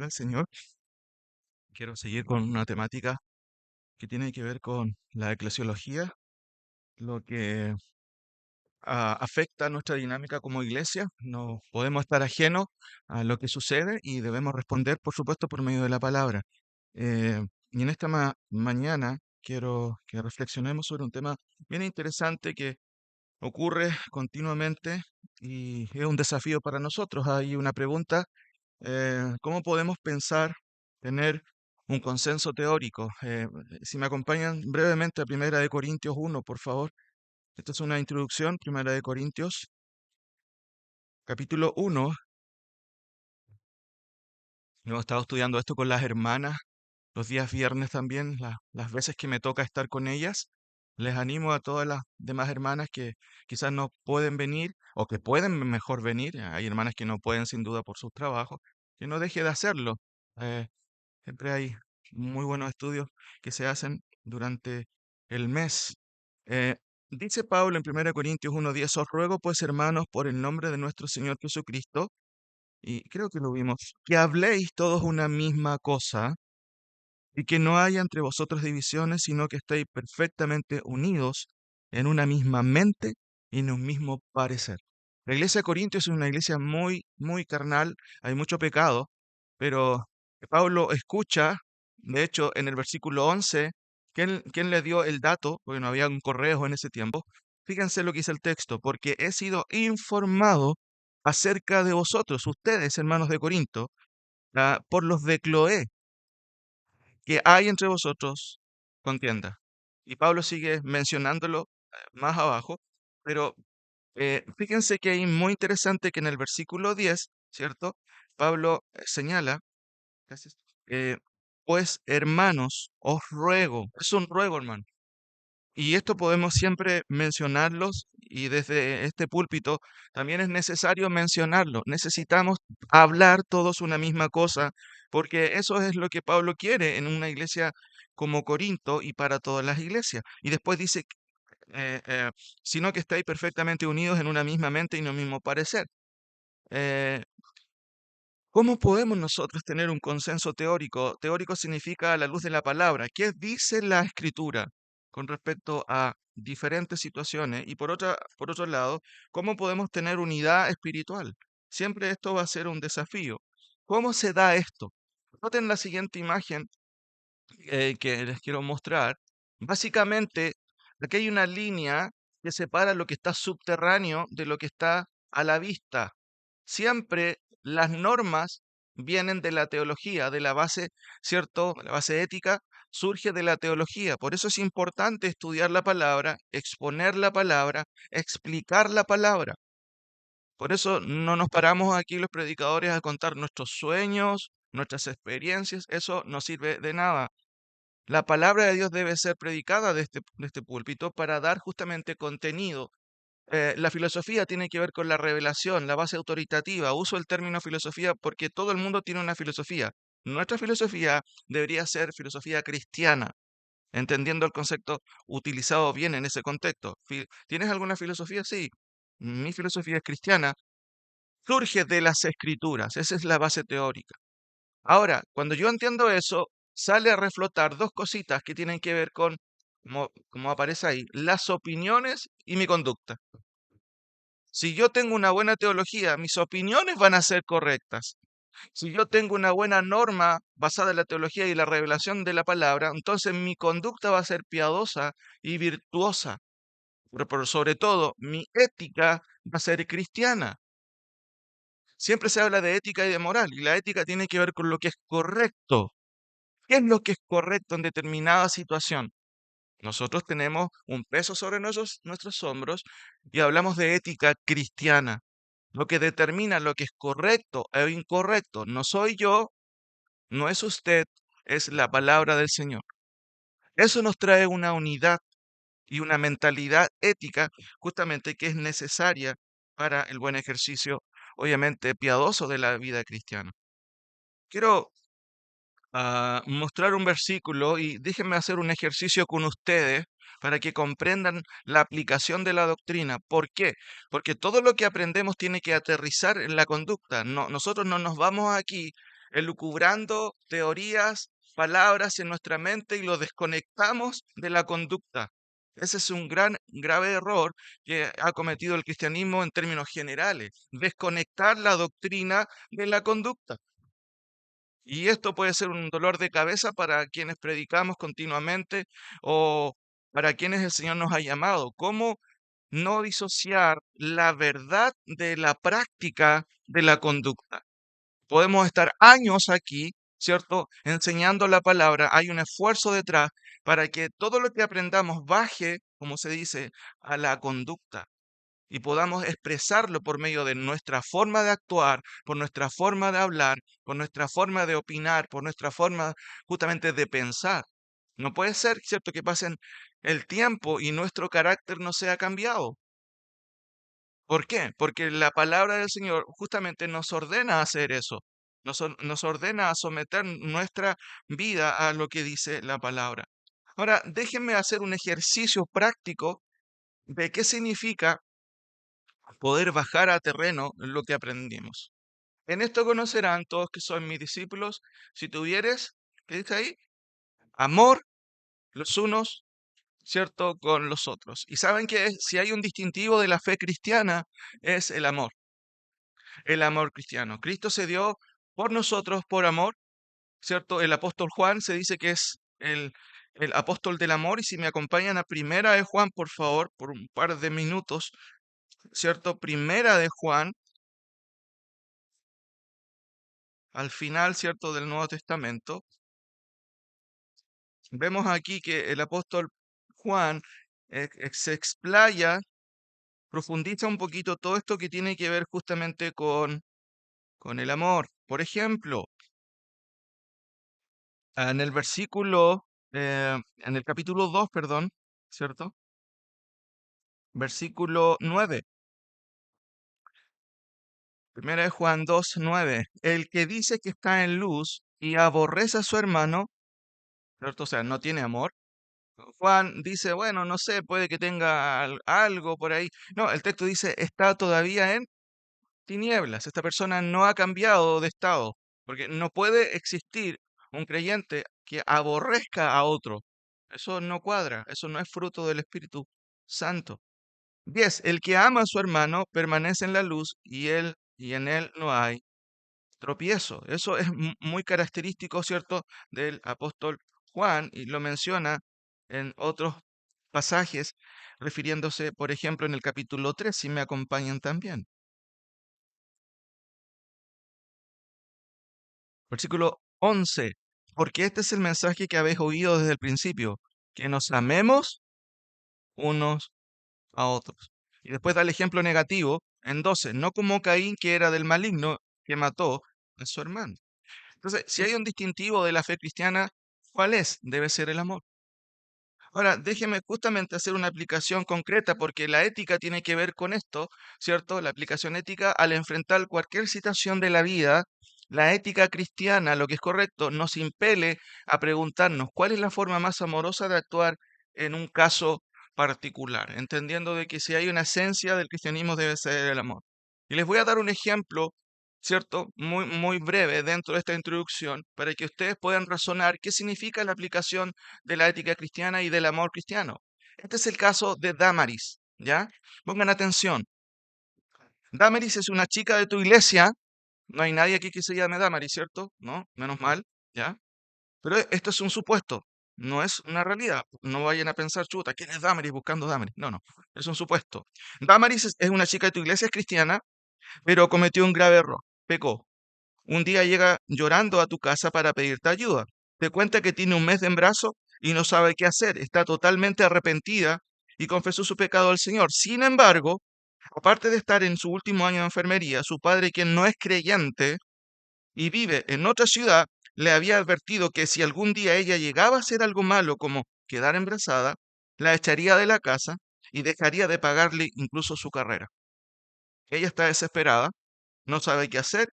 al Señor. Quiero seguir con una temática que tiene que ver con la eclesiología, lo que afecta a nuestra dinámica como iglesia. No podemos estar ajenos a lo que sucede y debemos responder, por supuesto, por medio de la palabra. Y en esta mañana quiero que reflexionemos sobre un tema bien interesante que ocurre continuamente y es un desafío para nosotros. Hay una pregunta: ¿cómo podemos pensar, tener un consenso teórico? Si me acompañan brevemente a Primera de Corintios 1, por favor. Esta es una introducción, Primera de Corintios, capítulo 1. Hemos estado estudiando esto con las hermanas los días viernes también, las veces que me toca estar con ellas. Les animo a todas las demás hermanas que quizás no pueden venir o que pueden mejor venir. Hay hermanas que no pueden sin duda por sus trabajos, que no deje de hacerlo. Eh, Siempre hay muy buenos estudios que se hacen durante el mes. Eh, Dice Pablo en 1 Corintios 1:10: os ruego pues, hermanos, por el nombre de nuestro Señor Jesucristo, y creo que lo vimos, que habléis todos una misma cosa y que no haya entre vosotros divisiones, sino que estéis perfectamente unidos en una misma mente y en un mismo parecer. La iglesia de Corintios es una iglesia muy, muy carnal, hay mucho pecado, pero Pablo escucha, de hecho, en el versículo 11, ¿quién le dio el dato? Porque no había un correo en ese tiempo. Fíjense lo que dice el texto: porque he sido informado acerca de vosotros, ustedes, hermanos de Corinto, por los de Cloé, que hay entre vosotros contienda. Y Pablo sigue mencionándolo más abajo, pero fíjense que hay muy interesante que en el versículo 10, ¿cierto? Pablo señala, gracias, pues hermanos, os ruego, es un ruego, hermano. Y esto podemos siempre mencionarlos y desde este púlpito también es necesario mencionarlo. Necesitamos hablar todos una misma cosa, porque eso es lo que Pablo quiere en una iglesia como Corinto y para todas las iglesias. Y después dice, eh, eh, sino que estáis perfectamente unidos en una misma mente y en un mismo parecer. Eh, ¿Cómo podemos nosotros tener un consenso teórico? Teórico significa a la luz de la palabra. ¿Qué dice la escritura con respecto a diferentes situaciones? Y por otro lado, ¿cómo podemos tener unidad espiritual? Siempre esto va a ser un desafío. ¿Cómo se da esto? Noten la siguiente imagen que les quiero mostrar. Básicamente, aquí hay una línea que separa lo que está subterráneo de lo que está a la vista. Siempre las normas vienen de la teología, de la base, ¿cierto? La base ética surge de la teología. Por eso es importante estudiar la palabra, exponer la palabra, explicar la palabra. Por eso no nos paramos aquí los predicadores a contar nuestros sueños, nuestras experiencias. Eso no sirve de nada. La palabra de Dios debe ser predicada de este púlpito para dar justamente contenido. La filosofía tiene que ver con la revelación, la base autoritativa. Uso el término filosofía porque todo el mundo tiene una filosofía. Nuestra filosofía debería ser filosofía cristiana, entendiendo el concepto utilizado bien en ese contexto. ¿Tienes alguna filosofía? Sí. Mi filosofía es cristiana. Surge de las escrituras. Esa es la base teórica. Ahora, cuando yo entiendo eso, sale a reflotar dos cositas que tienen que ver con, como aparece ahí, las opiniones y mi conducta. Si yo tengo una buena teología, mis opiniones van a ser correctas. Si yo tengo una buena norma basada en la teología y la revelación de la palabra, entonces mi conducta va a ser piadosa y virtuosa. Pero sobre todo, mi ética va a ser cristiana. Siempre se habla de ética y de moral, y la ética tiene que ver con lo que es correcto. ¿Qué es lo que es correcto en determinada situación? Nosotros tenemos un peso sobre nuestros hombros y hablamos de ética cristiana. Lo que determina lo que es correcto e incorrecto no soy yo, no es usted, es la palabra del Señor. Eso nos trae una unidad y una mentalidad ética justamente que es necesaria para el buen ejercicio, obviamente, piadoso de la vida cristiana. Quiero mostrar un versículo y déjenme hacer un ejercicio con ustedes para que comprendan la aplicación de la doctrina. ¿Por qué? Porque todo lo que aprendemos tiene que aterrizar en la conducta. No, nosotros no nos vamos aquí elucubrando teorías, palabras en nuestra mente y lo desconectamos de la conducta. Ese es un gran, grave error que ha cometido el cristianismo en términos generales, desconectar la doctrina de la conducta. Y esto puede ser un dolor de cabeza para quienes predicamos continuamente o para quienes el Señor nos ha llamado. ¿Cómo no disociar la verdad de la práctica de la conducta? Podemos estar años aquí, ¿cierto? Enseñando la palabra. Hay un esfuerzo detrás para que todo lo que aprendamos baje, como se dice, a la conducta y podamos expresarlo por medio de nuestra forma de actuar, por nuestra forma de hablar, por nuestra forma de opinar, por nuestra forma justamente de pensar. No puede ser, ¿cierto?, que pasen el tiempo y nuestro carácter no sea cambiado. ¿Por qué? Porque la palabra del Señor justamente nos ordena a hacer eso. Nos ordena a someter nuestra vida a lo que dice la palabra. Ahora, déjenme hacer un ejercicio práctico de qué significa poder bajar a terreno lo que aprendimos. En esto conocerán todos que son mis discípulos, si tuvieres, ¿qué dice ahí? Amor los unos, ¿cierto?, con los otros. Y saben que si hay un distintivo de la fe cristiana, es el amor cristiano. Cristo se dio por nosotros por amor, ¿cierto? El apóstol Juan se dice que es el apóstol del amor, y si me acompañan a Primera de Juan, por favor, por un par de minutos, ¿cierto? Primera de Juan, al final, ¿cierto?, del Nuevo Testamento, vemos aquí que el apóstol Juan se explaya, profundiza un poquito todo esto que tiene que ver justamente con el amor. Por ejemplo, en el versículo, en el capítulo 2, perdón, ¿cierto? Versículo 9. Primera de Juan 2, 9. El que dice que está en luz y aborrece a su hermano, ¿cierto? O sea, no tiene amor. Juan dice, bueno, no sé, puede que tenga algo por ahí. No, el texto dice, está todavía en tinieblas. Esta persona no ha cambiado de estado, porque no puede existir un creyente que aborrezca a otro. Eso no cuadra, eso no es fruto del Espíritu Santo. 10. El que ama a su hermano permanece en la luz y en él no hay tropiezo. Eso es muy característico, ¿cierto?, del apóstol Juan y lo menciona en otros pasajes, refiriéndose, por ejemplo, en el capítulo 3, si me acompañan también. Versículo 11. Porque este es el mensaje que habéis oído desde el principio, que nos amemos unos a otros. Y después da el ejemplo negativo en 12, no como Caín, que era del maligno, que mató a su hermano. Entonces, si hay un distintivo de la fe cristiana, ¿cuál es? Debe ser el amor. Ahora, déjeme justamente hacer una aplicación concreta porque la ética tiene que ver con esto, ¿cierto? La aplicación ética al enfrentar cualquier situación de la vida, la ética cristiana, lo que es correcto, nos impele a preguntarnos cuál es la forma más amorosa de actuar en un caso particular, entendiendo de que si hay una esencia del cristianismo debe ser el amor. Y les voy a dar un ejemplo, ¿cierto? Muy breve dentro de esta introducción para que ustedes puedan razonar qué significa la aplicación de la ética cristiana y del amor cristiano. Este es el caso de Damaris, ¿ya? Pongan atención. Damaris es una chica de tu iglesia. No hay nadie aquí que se llame Damaris, ¿cierto? ¿No? Menos mal, ¿ya? Pero esto es un supuesto, no es una realidad. No vayan a pensar, chuta, ¿quién es Damaris buscando Damaris? No, no, es un supuesto. Damaris es una chica de tu iglesia, es cristiana, pero cometió un grave error, pecó. Un día llega llorando a tu casa para pedirte ayuda. Te cuenta que tiene un mes de embarazo y no sabe qué hacer. Está totalmente arrepentida y confesó su pecado al Señor. Sin embargo, aparte de estar en su último año de enfermería, su padre, quien no es creyente y vive en otra ciudad, le había advertido que si algún día ella llegaba a hacer algo malo como quedar embarazada, la echaría de la casa y dejaría de pagarle incluso su carrera. Ella está desesperada, no sabe qué hacer,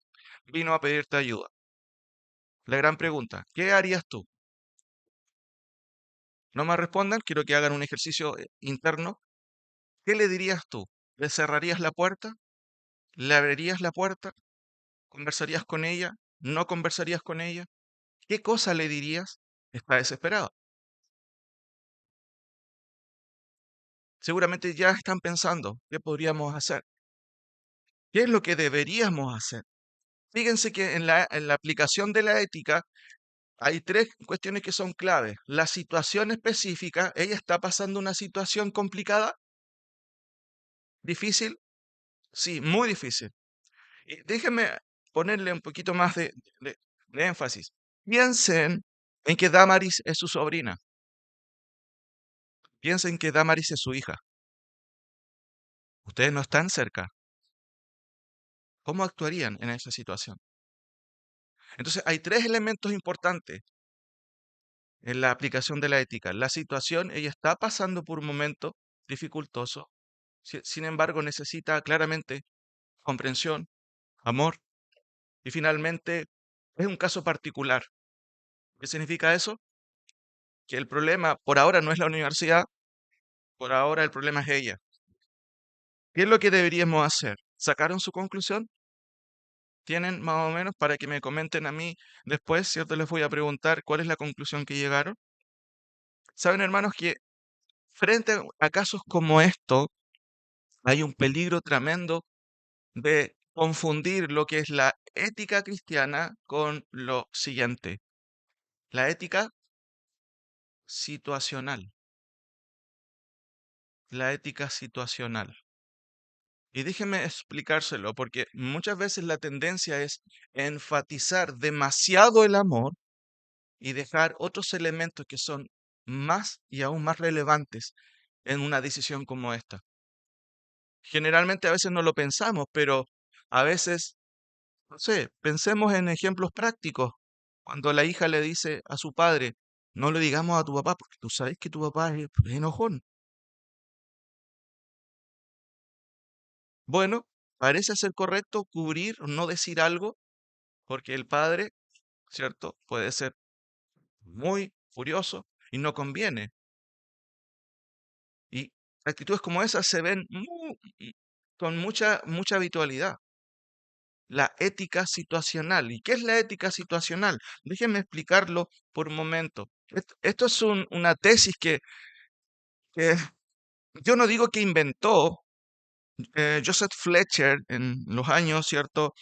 vino a pedirte ayuda. La gran pregunta, ¿qué harías tú? No me respondan, quiero que hagan un ejercicio interno. ¿Qué le dirías tú? ¿Le cerrarías la puerta? ¿Le abrirías la puerta? ¿Conversarías con ella? ¿No conversarías con ella? ¿Qué cosa le dirías? Está desesperado. Seguramente ya están pensando, ¿qué podríamos hacer? ¿Qué es lo que deberíamos hacer? Fíjense que en la aplicación de la ética hay tres cuestiones que son claves. La situación específica, ella está pasando una situación complicada, difícil, sí, muy difícil. Y déjenme ponerle un poquito más de- de énfasis. Piensen en que Damaris es su sobrina. Piensen que Damaris es su hija. Ustedes no están cerca. ¿Cómo actuarían en esa situación? Entonces, hay tres elementos importantes en la aplicación de la ética. La situación, ella está pasando por un momento dificultoso, sin embargo, necesita claramente comprensión, amor, y finalmente es un caso particular. ¿Qué significa eso? Que el problema por ahora no es la universidad, por ahora el problema es ella. ¿Qué es lo que deberíamos hacer? ¿Sacaron su conclusión? ¿Tienen más o menos para que me comenten a mí después, cierto? Les voy a preguntar cuál es la conclusión que llegaron. Saben, hermanos, que frente a casos como esto, hay un peligro tremendo de confundir lo que es la ética cristiana con lo siguiente, la ética situacional, la ética situacional. Y déjeme explicárselo, porque muchas veces la tendencia es enfatizar demasiado el amor y dejar otros elementos que son más y aún más relevantes en una decisión como esta. Generalmente a veces no lo pensamos, pero a veces, no sé, pensemos en ejemplos prácticos. Cuando la hija le dice a su padre, no le digamos a tu papá, porque tú sabes que tu papá es enojón. Bueno, parece ser correcto cubrir o no decir algo, porque el padre, ¿cierto? Puede ser muy furioso y no conviene. Y actitudes como esas se ven con mucha habitualidad. La ética situacional. ¿Y qué es la ética situacional? Déjenme explicarlo por un momento. Esto es una tesis que yo no digo que inventó Joseph Fletcher en los años, ¿cierto?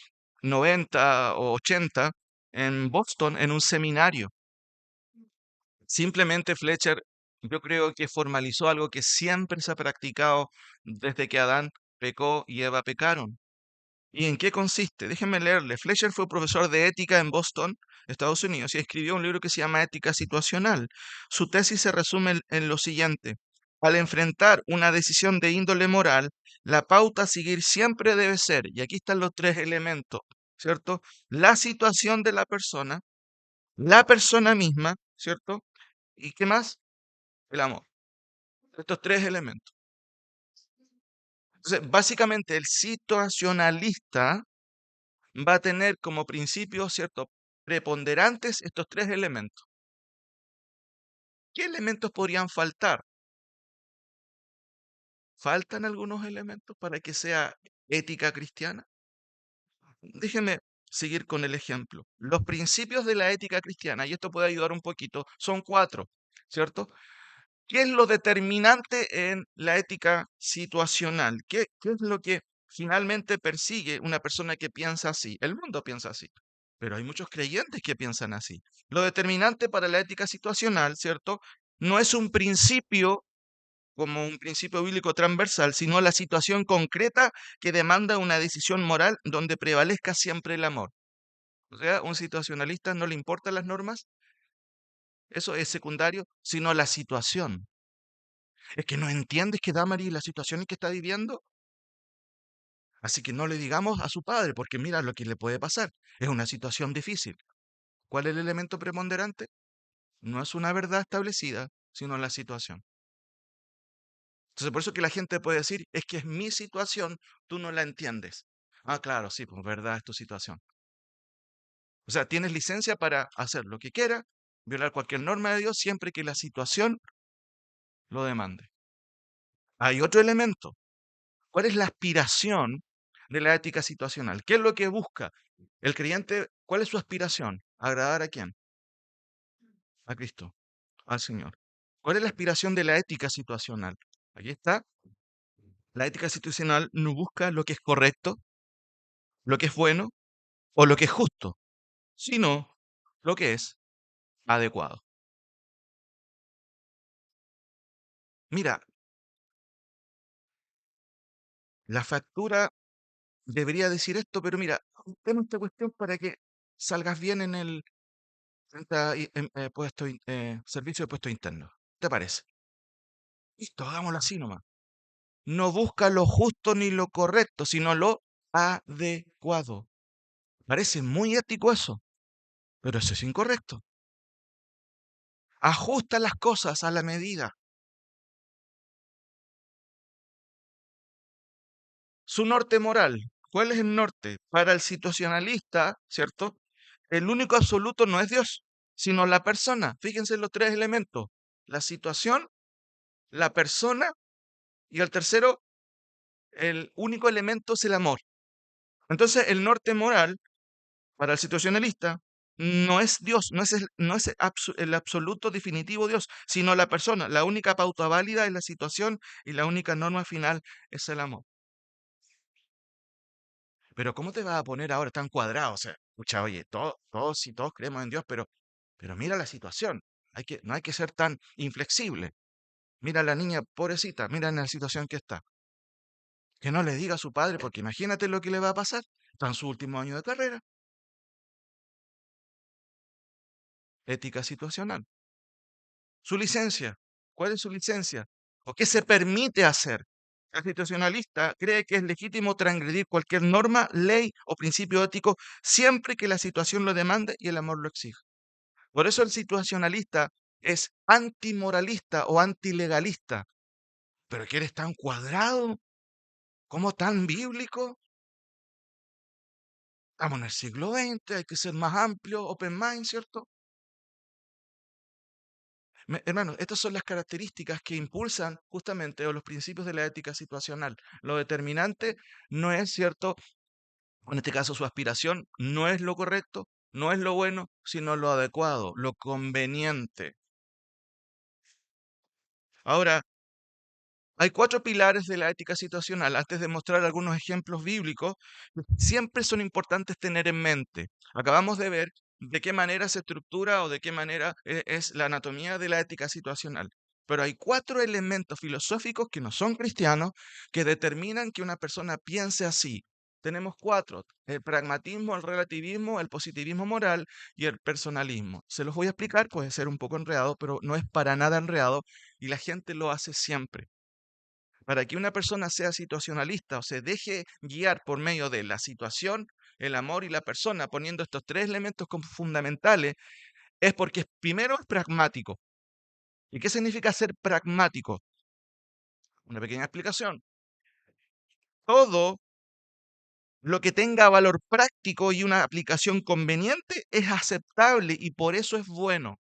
90 o 80 en Boston en un seminario. Simplemente Fletcher, yo creo que formalizó algo que siempre se ha practicado desde que Adán pecó y Eva pecaron. ¿Y en qué consiste? Déjenme leerle. Fletcher fue profesor de ética en Boston, Estados Unidos, y escribió un libro que se llama Ética Situacional. Su tesis se resume en lo siguiente. Al enfrentar una decisión de índole moral, la pauta a seguir siempre debe ser, y aquí están los tres elementos, ¿cierto? La situación de la persona misma, ¿cierto? ¿Y qué más? El amor. Estos tres elementos. Entonces, básicamente, el situacionalista va a tener como principio, ¿cierto? Preponderantes estos tres elementos. ¿Qué elementos podrían faltar? ¿Faltan algunos elementos para que sea ética cristiana? Déjeme seguir con el ejemplo. Los principios de la ética cristiana, y esto puede ayudar un poquito, son cuatro, ¿cierto? ¿Qué es lo determinante en la ética situacional? ¿Qué es lo que finalmente persigue una persona que piensa así? El mundo piensa así, pero hay muchos creyentes que piensan así. Lo determinante para la ética situacional, ¿cierto? No es un principio como un principio bíblico transversal, sino la situación concreta que demanda una decisión moral donde prevalezca siempre el amor. O sea, un situacionalista no le importan las normas, eso es secundario, sino la situación. Es que no entiendes que Damari la situación en que está viviendo. Así que no le digamos a su padre, porque mira lo que le puede pasar. Es una situación difícil. ¿Cuál es el elemento preponderante? No es una verdad establecida, sino la situación. Entonces, por eso que la gente puede decir, es que es mi situación, tú no la entiendes. Ah, claro, sí, pues verdad es tu situación. O sea, tienes licencia para hacer lo que quiera, violar cualquier norma de Dios, siempre que la situación lo demande. Hay otro elemento. ¿Cuál es la aspiración de la ética situacional? ¿Qué es lo que busca? El creyente ¿Cuál es su aspiración? ¿Agradar a quién? A Cristo, al Señor. ¿Cuál es la aspiración de la ética situacional? Aquí está. La ética situacional no busca lo que es correcto, lo que es bueno o lo que es justo, sino lo que es adecuado. Mira, la factura debería decir esto, pero mira, tengo esta cuestión para que salgas bien en el servicio de puesto interno. ¿Te parece? Listo, hagámoslo así nomás. No busca lo justo ni lo correcto, sino lo adecuado. Parece muy ético eso, pero eso es incorrecto. Ajusta las cosas a la medida. Su norte moral. ¿Cuál es el norte? Para el situacionalista, ¿cierto? El único absoluto no es Dios, sino la persona. Fíjense en los tres elementos. La situación, la persona y el tercero, el único elemento es el amor. Entonces, el norte moral para el situacionalista no es Dios, no es el absoluto definitivo Dios, sino la persona. La única pauta válida es la situación y la única norma final es el amor. Pero ¿cómo te vas a poner ahora tan cuadrado? O sea, escucha, oye, todos creemos en Dios, pero mira la situación. No hay que ser tan inflexible. Mira a la niña, pobrecita, mira en la situación que está. Que no le diga a su padre, porque imagínate lo que le va a pasar. Está en su último año de carrera. Ética situacional. Su licencia. ¿Cuál es su licencia? ¿O qué se permite hacer? El situacionalista cree que es legítimo transgredir cualquier norma, ley o principio ético siempre que la situación lo demande y el amor lo exija. Por eso el situacionalista es antimoralista o antilegalista. ¿Pero que eres tan cuadrado? ¿Cómo tan bíblico? Estamos en el siglo XX, hay que ser más amplio, open mind, ¿cierto? Hermano, estas son las características que impulsan justamente o los principios de la ética situacional. Lo determinante no es, ¿cierto? En este caso, su aspiración no es lo correcto, no es lo bueno, sino lo adecuado, lo conveniente. Ahora, hay cuatro pilares de la ética situacional. Antes de mostrar algunos ejemplos bíblicos, siempre son importantes tener en mente. Acabamos de ver de qué manera se estructura o de qué manera es la anatomía de la ética situacional. Pero hay cuatro elementos filosóficos que no son cristianos que determinan que una persona piense así. Tenemos cuatro: el pragmatismo, el relativismo, el positivismo moral y el personalismo. Se los voy a explicar, puede ser un poco enredado, pero no es para nada enredado y la gente lo hace siempre. Para que una persona sea situacionalista o se deje guiar por medio de la situación, el amor y la persona, poniendo estos tres elementos como fundamentales, es porque primero es pragmático. ¿Y qué significa ser pragmático? Una pequeña explicación. Todo lo que tenga valor práctico y una aplicación conveniente es aceptable y por eso es bueno.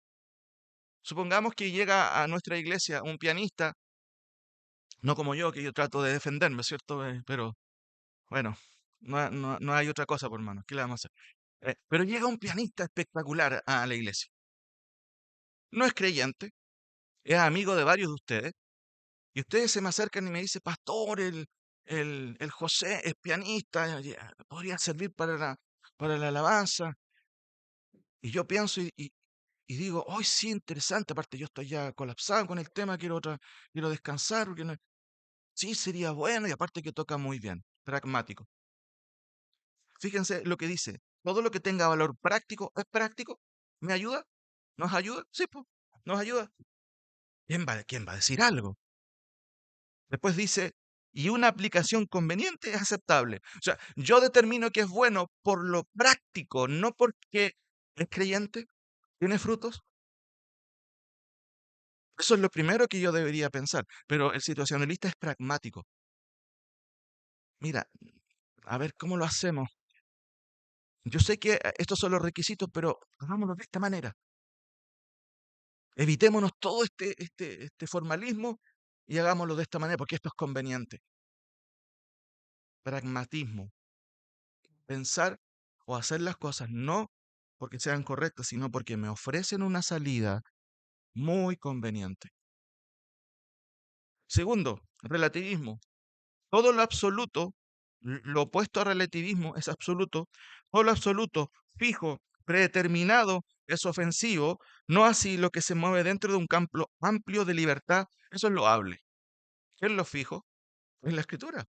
Supongamos que llega a nuestra iglesia un pianista, no como yo, que yo trato de defenderme, ¿cierto? Pero bueno, no hay otra cosa, por hermano. ¿Qué le vamos a hacer? Pero llega un pianista espectacular a la iglesia. No es creyente, es amigo de varios de ustedes, y ustedes se me acercan y me dicen, pastor, el José es pianista, podría servir para la alabanza. Y yo pienso y digo, hoy sí, interesante, aparte yo estoy ya colapsado con el tema, quiero descansar, porque sí, sería bueno, y aparte que toca muy bien, pragmático. Fíjense lo que dice, todo lo que tenga valor práctico es práctico. ¿Me ayuda? ¿Nos ayuda? Sí, pues, nos ayuda. ¿Quién va a decir algo? Después dice, y una aplicación conveniente es aceptable. O sea, yo determino que es bueno por lo práctico, no porque es creyente, tiene frutos. Eso es lo primero que yo debería pensar. Pero el situacionalista es pragmático. Mira, a ver cómo lo hacemos. Yo sé que estos son los requisitos, pero hagámoslo de esta manera. Evitémonos todo este formalismo y hagámoslo de esta manera, porque esto es conveniente. Pragmatismo. Pensar o hacer las cosas no porque sean correctas, sino porque me ofrecen una salida muy conveniente. Segundo, relativismo. Todo lo absoluto, lo opuesto a relativismo es absoluto, todo lo absoluto, fijo, predeterminado, es ofensivo, no así lo que se mueve dentro de un campo amplio de libertad, eso es loable. ¿Qué es lo fijo? Es la escritura.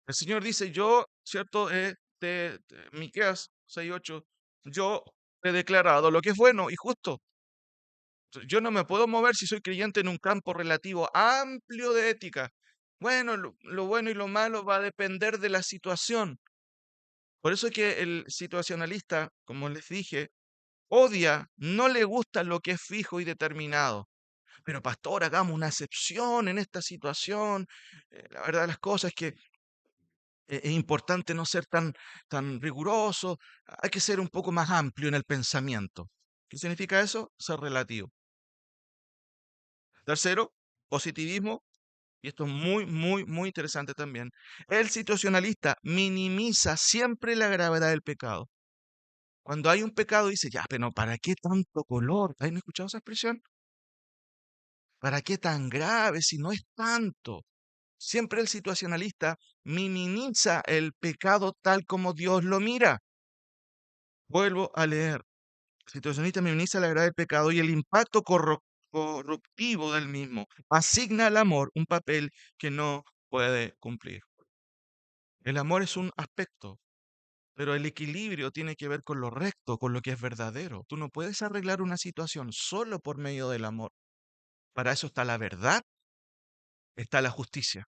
El Señor dice, yo, ¿cierto? Miqueas 6:8, yo he declarado lo que es bueno y justo. Yo no me puedo mover si soy creyente en un campo relativo amplio de ética. Bueno, lo bueno y lo malo va a depender de la situación. Por eso es que el situacionalista, como les dije, odia, no le gusta lo que es fijo y determinado. Pero pastor, hagamos una excepción en esta situación. La verdad de las cosas es que es importante no ser tan riguroso. Hay que ser un poco más amplio en el pensamiento. ¿Qué significa eso? Ser relativo. Tercero, positivismo. Y esto es muy, muy, muy interesante también. El situacionalista minimiza siempre la gravedad del pecado. Cuando hay un pecado dice, ya, pero ¿para qué tanto color? ¿Has escuchado esa expresión? ¿Para qué tan grave si no es tanto? Siempre el situacionalista minimiza el pecado tal como Dios lo mira. Vuelvo a leer. El situacionista minimiza la gravedad del pecado y el impacto corruptivo del mismo. Asigna al amor un papel que no puede cumplir. El amor es un aspecto, pero el equilibrio tiene que ver con lo recto, con lo que es verdadero. Tú no puedes arreglar una situación solo por medio del amor. Para eso está la verdad, está la justicia.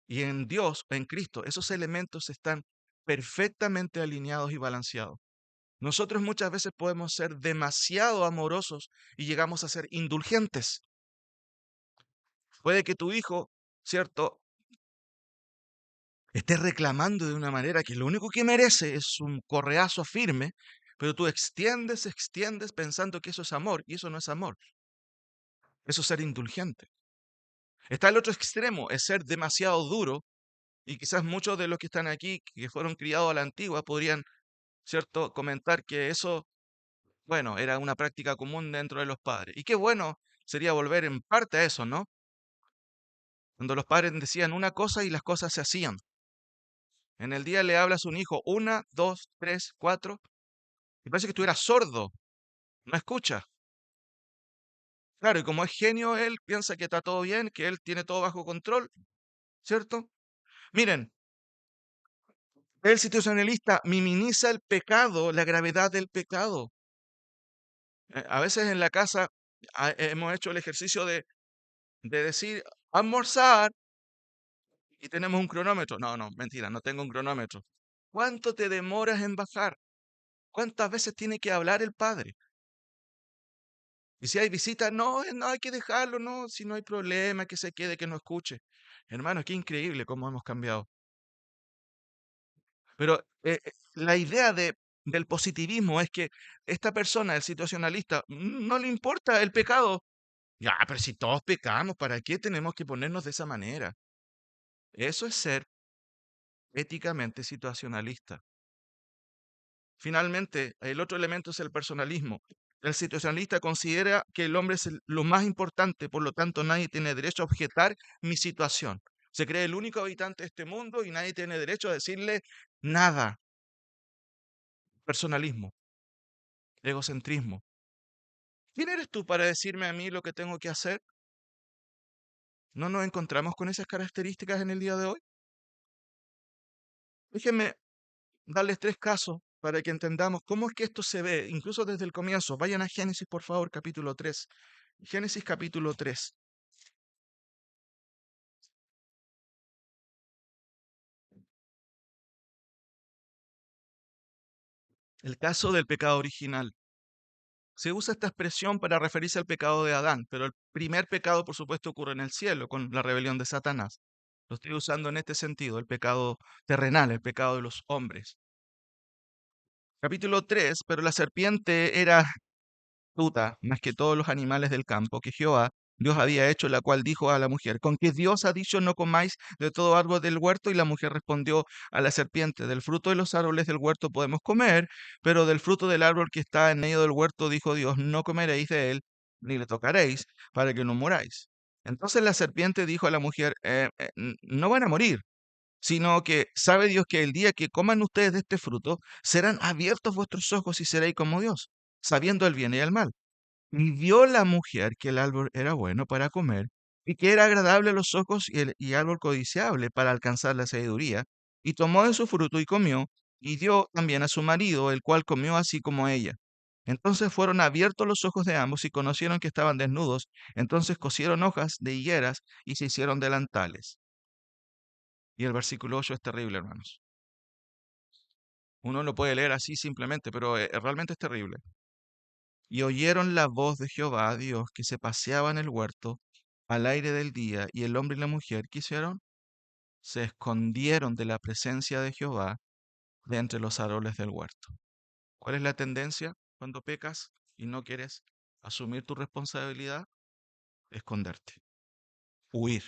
Y en Dios, en Cristo, esos elementos están perfectamente alineados y balanceados. Nosotros muchas veces podemos ser demasiado amorosos y llegamos a ser indulgentes. Puede que tu hijo, ¿cierto?, estés reclamando de una manera que lo único que merece es un correazo firme, pero tú extiendes pensando que eso es amor, y eso no es amor, eso es ser indulgente. Está el otro extremo, es ser demasiado duro, y quizás muchos de los que están aquí, que fueron criados a la antigua, podrían, ¿cierto?, comentar que eso, bueno, era una práctica común dentro de los padres. Y qué bueno sería volver en parte a eso, ¿no? Cuando los padres decían una cosa y las cosas se hacían. En el día le hablas a un hijo una, dos, tres, cuatro, y parece que estuviera sordo, no escucha. Claro, y como es genio, él piensa que está todo bien, que él tiene todo bajo control, ¿cierto? Miren, el situacionalista minimiza el pecado, la gravedad del pecado. A veces en la casa hemos hecho el ejercicio de decir almorzar y tenemos un cronómetro. No, no, mentira, no tengo un cronómetro. ¿Cuánto te demoras en bajar? ¿Cuántas veces tiene que hablar el padre? Y si hay visita, no, no hay que dejarlo, no, si no hay problema, que se quede, que no escuche. Hermano, qué increíble cómo hemos cambiado. Pero la idea del positivismo es que esta persona, el situacionalista, no le importa el pecado. Ya, pero si todos pecamos, ¿para qué tenemos que ponernos de esa manera? Eso es ser éticamente situacionalista. Finalmente, el otro elemento es el personalismo. El situacionalista considera que el hombre es lo más importante, por lo tanto nadie tiene derecho a objetar mi situación. Se cree el único habitante de este mundo y nadie tiene derecho a decirle nada. Personalismo, egocentrismo. ¿Quién eres tú para decirme a mí lo que tengo que hacer? ¿No nos encontramos con esas características en el día de hoy? Déjenme darles tres casos para que entendamos cómo es que esto se ve, incluso desde el comienzo. Vayan a Génesis, por favor, capítulo 3. Génesis capítulo 3. El caso del pecado original. Se usa esta expresión para referirse al pecado de Adán, pero el primer pecado, por supuesto, ocurre en el cielo, con la rebelión de Satanás. Lo estoy usando en este sentido, el pecado terrenal, el pecado de los hombres. Capítulo 3. Pero la serpiente era astuta más que todos los animales del campo que Jehová Dios había hecho, la cual dijo a la mujer, con que Dios ha dicho no comáis de todo árbol del huerto, y la mujer respondió a la serpiente, del fruto de los árboles del huerto podemos comer, pero del fruto del árbol que está en medio del huerto, dijo Dios, no comeréis de él, ni le tocaréis, para que no muráis. Entonces la serpiente dijo a la mujer, no van a morir, sino que sabe Dios que el día que coman ustedes de este fruto, serán abiertos vuestros ojos y seréis como Dios, sabiendo el bien y el mal. Y vio la mujer que el árbol era bueno para comer, y que era agradable a los ojos y árbol codiciable para alcanzar la sabiduría, y tomó de su fruto y comió, y dio también a su marido, el cual comió así como ella. Entonces fueron abiertos los ojos de ambos y conocieron que estaban desnudos. Entonces cosieron hojas de higueras y se hicieron delantales. Y el versículo 8 es terrible, hermanos. Uno lo puede leer así simplemente, pero realmente es terrible. Y oyeron la voz de Jehová Dios que se paseaba en el huerto al aire del día, y el hombre y la mujer, ¿qué hicieron? Se escondieron de la presencia de Jehová de entre los árboles del huerto. ¿Cuál es la tendencia cuando pecas y no quieres asumir tu responsabilidad? Esconderte, huir.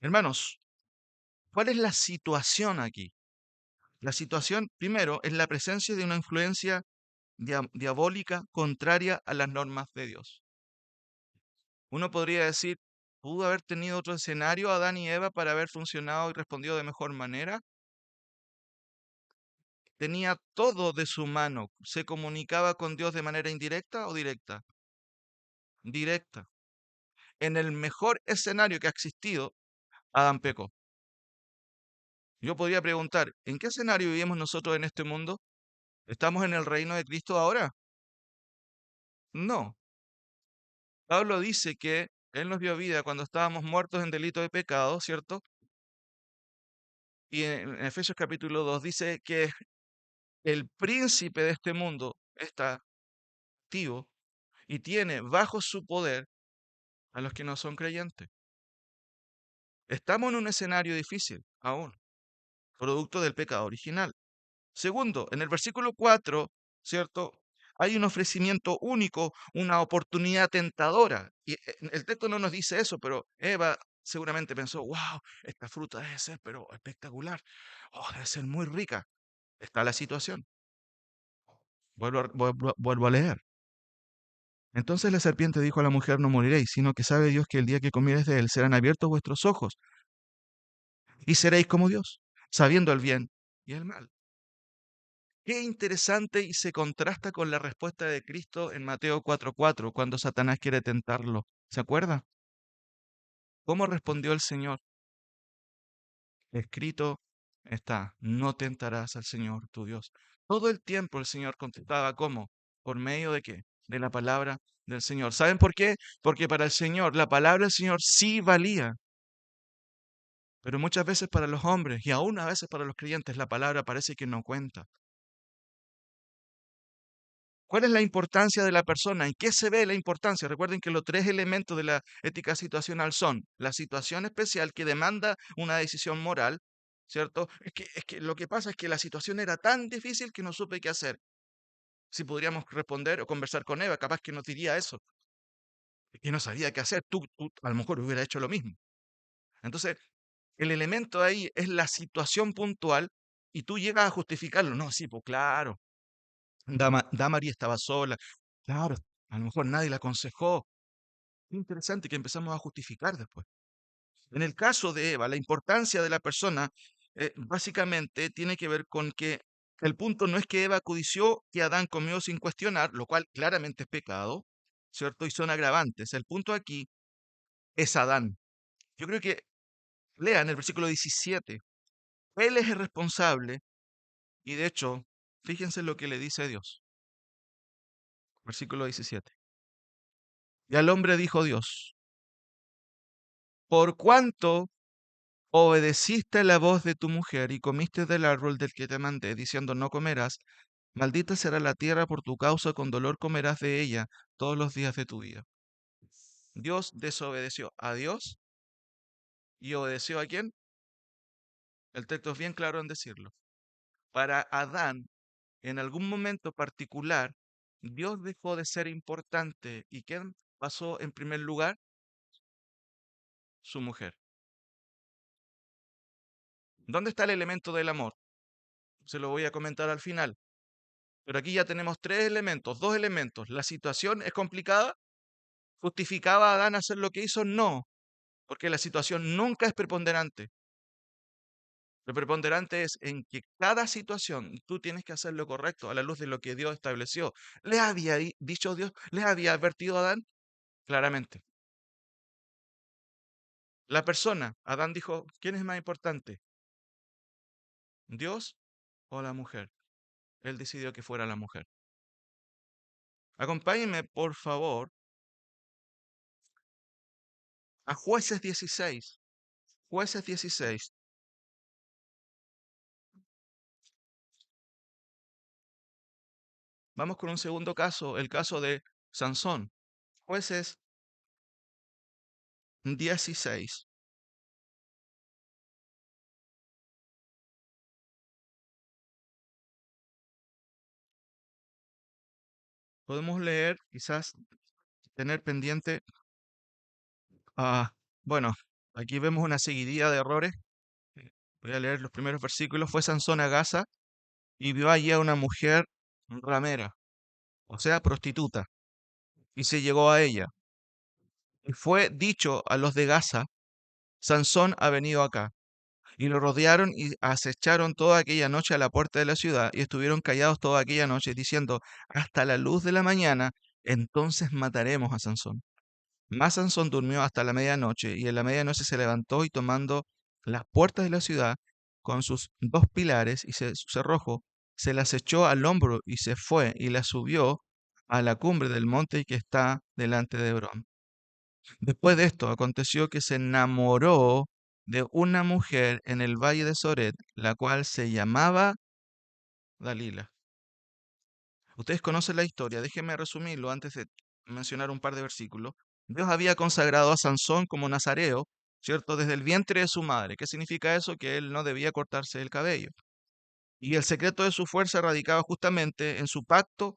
Hermanos, ¿cuál es la situación aquí? La situación, primero, es la presencia de una influencia diabólica contraria a las normas de Dios. Uno podría decir, ¿pudo haber tenido otro escenario Adán y Eva para haber funcionado y respondido de mejor manera? Tenía todo de su mano. ¿Se comunicaba con Dios de manera indirecta o directa? Directa. En el mejor escenario que ha existido, Adán pecó. Yo podría preguntar, ¿en qué escenario vivimos nosotros en este mundo? ¿Estamos en el reino de Cristo ahora? No. Pablo dice que Él nos dio vida cuando estábamos muertos en delito de pecado, ¿cierto? Y en Efesios capítulo 2 dice que el príncipe de este mundo está activo y tiene bajo su poder a los que no son creyentes. Estamos en un escenario difícil aún, producto del pecado original. Segundo, en el versículo 4, ¿cierto? Hay un ofrecimiento único, una oportunidad tentadora. Y el texto no nos dice eso, pero Eva seguramente pensó, wow, esta fruta debe ser, pero espectacular. Oh, debe ser muy rica. Está la situación. Vuelvo a leer. Entonces la serpiente dijo a la mujer, no moriréis, sino que sabe Dios que el día que comieres de él serán abiertos vuestros ojos y seréis como Dios, sabiendo el bien y el mal. Qué interesante y se contrasta con la respuesta de Cristo en Mateo 4:4, cuando Satanás quiere tentarlo. ¿Se acuerda? ¿Cómo respondió el Señor? Escrito está, no tentarás al Señor tu Dios. Todo el tiempo el Señor contestaba, ¿cómo? ¿Por medio de qué? De la palabra del Señor. ¿Saben por qué? Porque para el Señor, la palabra del Señor sí valía. Pero muchas veces para los hombres y aún a veces para los creyentes la palabra parece que no cuenta. ¿Cuál es la importancia de la persona? ¿En qué se ve la importancia? Recuerden que los tres elementos de la ética situacional son la situación especial que demanda una decisión moral, ¿cierto? Es que lo que pasa es que la situación era tan difícil que no supe qué hacer. Si podríamos responder o conversar con Eva, capaz que nos diría eso, que no sabía qué hacer. Tú a lo mejor hubiera hecho lo mismo. Entonces, el elemento ahí es la situación puntual y tú llegas a justificarlo. No, sí, pues claro, Damaris estaba sola. Claro, a lo mejor nadie la aconsejó. Qué interesante que empezamos a justificar después. En el caso de Eva, la importancia de la persona básicamente tiene que ver con que el punto no es que Eva codició que Adán comió sin cuestionar, lo cual claramente es pecado, ¿cierto? Y son agravantes. El punto aquí es Adán. Yo creo que lean el versículo 17. Él es el responsable y de hecho, fíjense lo que le dice Dios. Versículo 17. Y al hombre dijo Dios, por cuanto obedeciste la voz de tu mujer y comiste del árbol del que te mandé, diciendo no comerás, maldita será la tierra por tu causa, con dolor comerás de ella todos los días de tu vida. Dios desobedeció a Dios y obedeció a quién. El texto es bien claro en decirlo. Para Adán, en algún momento particular, Dios dejó de ser importante. ¿Y quién pasó en primer lugar? Su mujer. ¿Dónde está el elemento del amor? Se lo voy a comentar al final. Pero aquí ya tenemos tres elementos, dos elementos. La situación es complicada. ¿Justificaba a Adán hacer lo que hizo? No, porque la situación nunca es preponderante. Lo preponderante es en que cada situación tú tienes que hacer lo correcto a la luz de lo que Dios estableció. ¿Le había dicho Dios? ¿Le había advertido a Adán? Claramente. La persona, Adán dijo, ¿quién es más importante? ¿Dios o la mujer? Él decidió que fuera la mujer. Acompáñenme, por favor, a Jueces 16. Jueces 16. Vamos con un segundo caso, el caso de Sansón. Jueces 16. Podemos leer, quizás tener pendiente. Bueno, aquí vemos una seguidilla de errores. Voy a leer los primeros versículos. Fue Sansón a Gaza y vio allí a una mujer ramera, o sea, prostituta, y se llegó a ella. Y fue dicho a los de Gaza, Sansón ha venido acá. Y lo rodearon y acecharon toda aquella noche a la puerta de la ciudad y estuvieron callados toda aquella noche, diciendo, hasta la luz de la mañana, entonces mataremos a Sansón. Mas Sansón durmió hasta la medianoche, y en la medianoche se levantó y tomando las puertas de la ciudad con sus dos pilares y su cerrojo, se las echó al hombro y se fue y la subió a la cumbre del monte que está delante de Hebrón. Después de esto, aconteció que se enamoró de una mujer en el valle de Soret, la cual se llamaba Dalila. Ustedes conocen la historia, déjenme resumirlo antes de mencionar un par de versículos. Dios había consagrado a Sansón como nazareo, ¿cierto? Desde el vientre de su madre. ¿Qué significa eso? Que él no debía cortarse el cabello. Y el secreto de su fuerza radicaba justamente en su pacto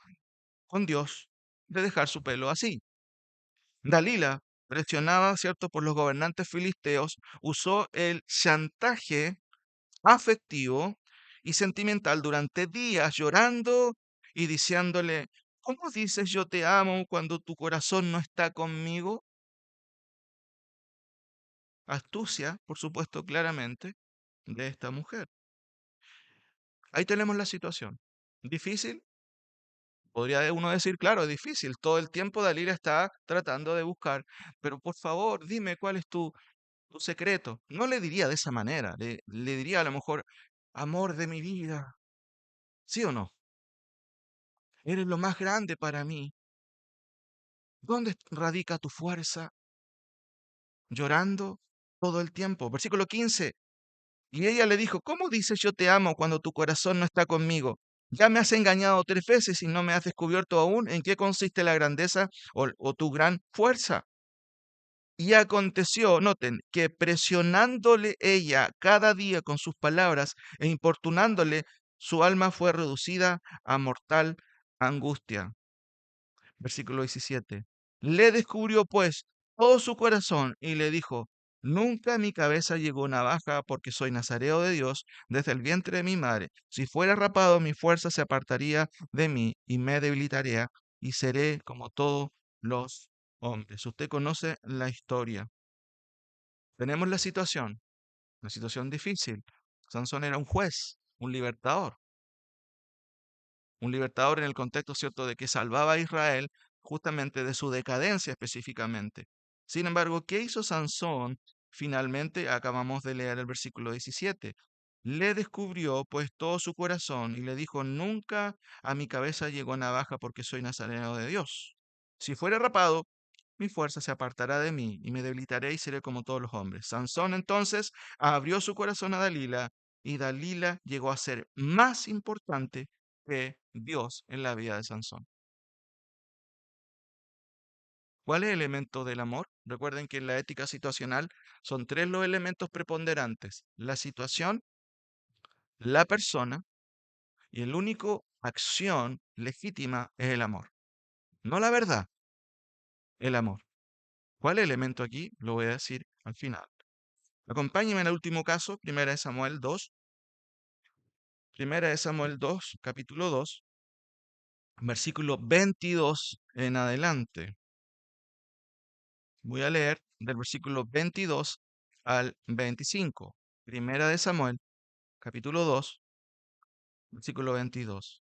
con Dios de dejar su pelo así. Dalila, presionada, ¿cierto?, por los gobernantes filisteos, usó el chantaje afectivo y sentimental durante días, llorando y diciéndole, ¿cómo dices yo te amo cuando tu corazón no está conmigo? Astucia, por supuesto, claramente, de esta mujer. Ahí tenemos la situación. ¿Difícil? Podría uno decir, claro, es difícil. Todo el tiempo Dalila está tratando de buscar, pero por favor, dime cuál es tu secreto. No le diría de esa manera, le diría a lo mejor, amor de mi vida, ¿sí o no? Eres lo más grande para mí. ¿Dónde radica tu fuerza? Llorando todo el tiempo. Versículo 15. Y ella le dijo, ¿cómo dices yo te amo cuando tu corazón no está conmigo? Ya me has engañado 3 veces y no me has descubierto aún en qué consiste la grandeza o tu gran fuerza. Y aconteció, noten, que presionándole ella cada día con sus palabras e importunándole, su alma fue reducida a mortal angustia. Versículo 17. Le descubrió pues todo su corazón y le dijo, nunca a mi cabeza llegó navaja porque soy nazareo de Dios desde el vientre de mi madre. Si fuera rapado, mi fuerza se apartaría de mí y me debilitaría y seré como todos los hombres. Usted conoce la historia. Tenemos la situación difícil. Sansón era un juez, un libertador en el contexto, ¿cierto?, de que salvaba a Israel justamente de su decadencia específicamente. Sin embargo, ¿qué hizo Sansón? Finalmente, acabamos de leer el versículo 17. Le descubrió pues todo su corazón y le dijo, nunca a mi cabeza llegó navaja porque soy nazareno de Dios. Si fuera rapado, mi fuerza se apartará de mí y me debilitaré y seré como todos los hombres. Sansón entonces abrió su corazón a Dalila y Dalila llegó a ser más importante que Dios en la vida de Sansón. ¿Cuál es el elemento del amor? Recuerden que en la ética situacional son tres los elementos preponderantes: la situación, la persona y el único acción legítima es el amor. No la verdad, el amor. ¿Cuál elemento aquí? Lo voy a decir al final. Acompáñenme al último caso, Primera de Samuel 2, capítulo 2, versículo 22 en adelante. Voy a leer del versículo 22 al 25. Primera de Samuel, capítulo 2, versículo 22.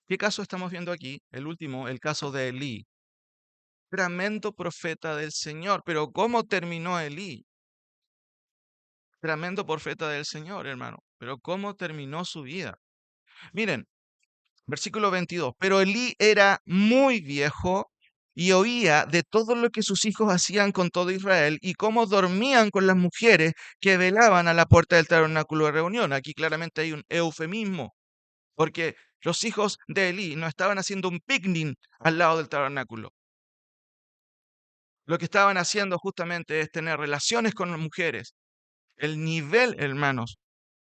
¿Qué caso estamos viendo aquí? El último, el caso de Elí. Tremendo profeta del Señor. Pero ¿cómo terminó Elí? Tremendo profeta del Señor, hermano. Pero ¿cómo terminó su vida? Miren, versículo 22. Pero Elí era muy viejo y oía de todo lo que sus hijos hacían con todo Israel y cómo dormían con las mujeres que velaban a la puerta del tabernáculo de reunión. Aquí claramente hay un eufemismo, porque los hijos de Elí no estaban haciendo un picnic al lado del tabernáculo. Lo que estaban haciendo justamente es tener relaciones con las mujeres. El nivel, hermanos,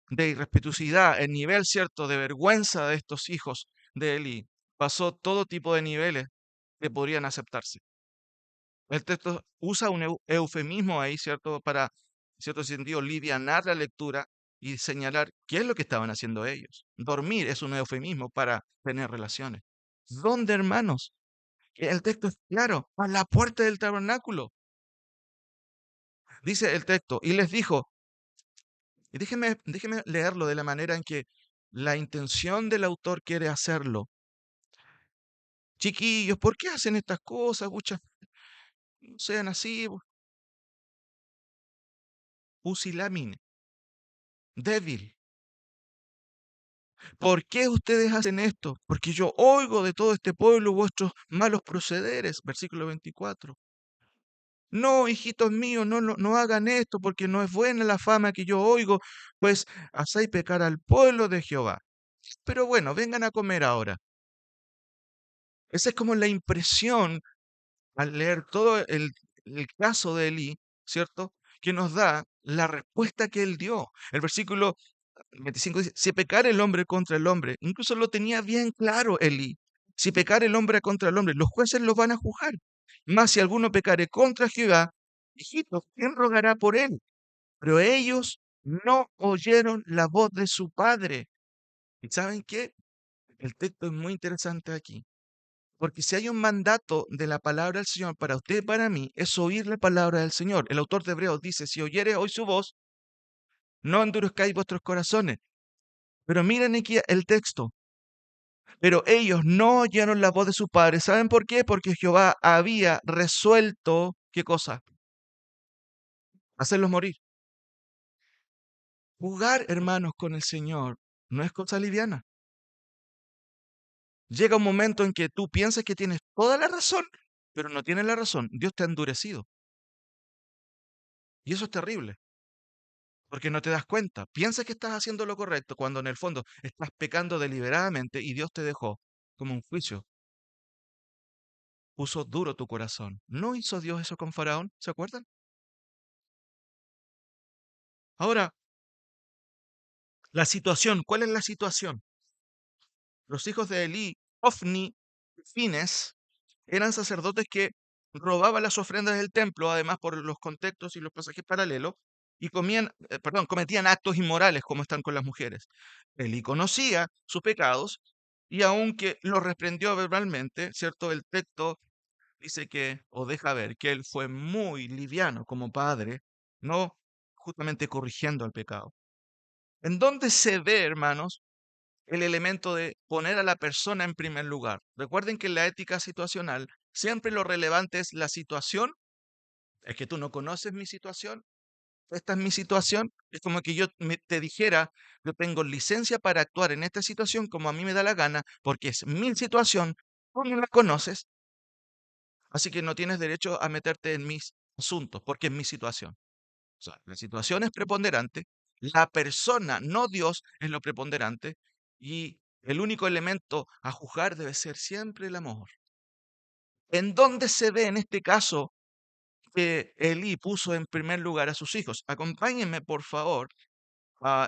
de irrespetuosidad, el nivel cierto de vergüenza de estos hijos de Eli, pasó todo tipo de niveles que podrían aceptarse. El texto usa un eufemismo ahí, ¿cierto? Para, en cierto sentido, livianar la lectura y señalar qué es lo que estaban haciendo ellos. Dormir es un eufemismo para tener relaciones. ¿Dónde, hermanos? El texto es claro, a la puerta del tabernáculo. Dice el texto, y les dijo, y déjeme leerlo de la manera en que la intención del autor quiere hacerlo. Chiquillos, ¿por qué hacen estas cosas? Pucha, no sean así, pusilánime, débil. ¿Por qué ustedes hacen esto? Porque yo oigo de todo este pueblo vuestros malos procederes. Versículo 24. No, hijitos míos, no hagan esto, porque no es buena la fama que yo oigo, pues hacéis pecar al pueblo de Jehová. Pero bueno, vengan a comer ahora. Esa es como la impresión al leer todo el caso de Elí, ¿cierto? Que nos da la respuesta que él dio. El versículo 25 dice, si pecar el hombre contra el hombre, incluso lo tenía bien claro Elí, si pecar el hombre contra el hombre, los jueces los van a juzgar. Más si alguno pecare contra Jehová, hijitos, ¿quién rogará por él? Pero ellos no oyeron la voz de su padre. ¿Y saben qué? El texto es muy interesante aquí. Porque si hay un mandato de la palabra del Señor para usted y para mí, es oír la palabra del Señor. El autor de Hebreos dice, si oyeres hoy su voz, no endurezcáis vuestros corazones. Pero miren aquí el texto. Pero ellos no oyeron la voz de su padre. ¿Saben por qué? Porque Jehová había resuelto, ¿qué cosa? Hacerlos morir. Jugar, hermanos, con el Señor no es cosa liviana. Llega un momento en que tú piensas que tienes toda la razón, pero no tienes la razón. Dios te ha endurecido. Y eso es terrible. Porque no te das cuenta. Piensas que estás haciendo lo correcto cuando en el fondo estás pecando deliberadamente y Dios te dejó como un juicio. Puso duro tu corazón. ¿No hizo Dios eso con Faraón? ¿Se acuerdan? Ahora, la situación. ¿Cuál es la situación? Los hijos de Elí, Ofni y Fines, eran sacerdotes que robaban las ofrendas del templo, además por los contextos y los pasajes paralelos, y cometían actos inmorales como están con las mujeres. Elí conocía sus pecados y aunque los reprendió verbalmente, ¿cierto? El texto dice que, o deja ver, que él fue muy liviano como padre, no justamente corrigiendo el pecado. ¿En dónde se ve, hermanos, el elemento de poner a la persona en primer lugar? Recuerden que en la ética situacional siempre lo relevante es la situación. Es que tú no conoces mi situación. Esta es mi situación. Es como que te dijera, yo tengo licencia para actuar en esta situación como a mí me da la gana, porque es mi situación, tú no la conoces, así que no tienes derecho a meterte en mis asuntos, porque es mi situación. O sea, la situación es preponderante, la persona, no Dios, es lo preponderante, y el único elemento a juzgar debe ser siempre el amor. ¿En dónde se ve en este caso que Elí puso en primer lugar a sus hijos? Acompáñenme, por favor,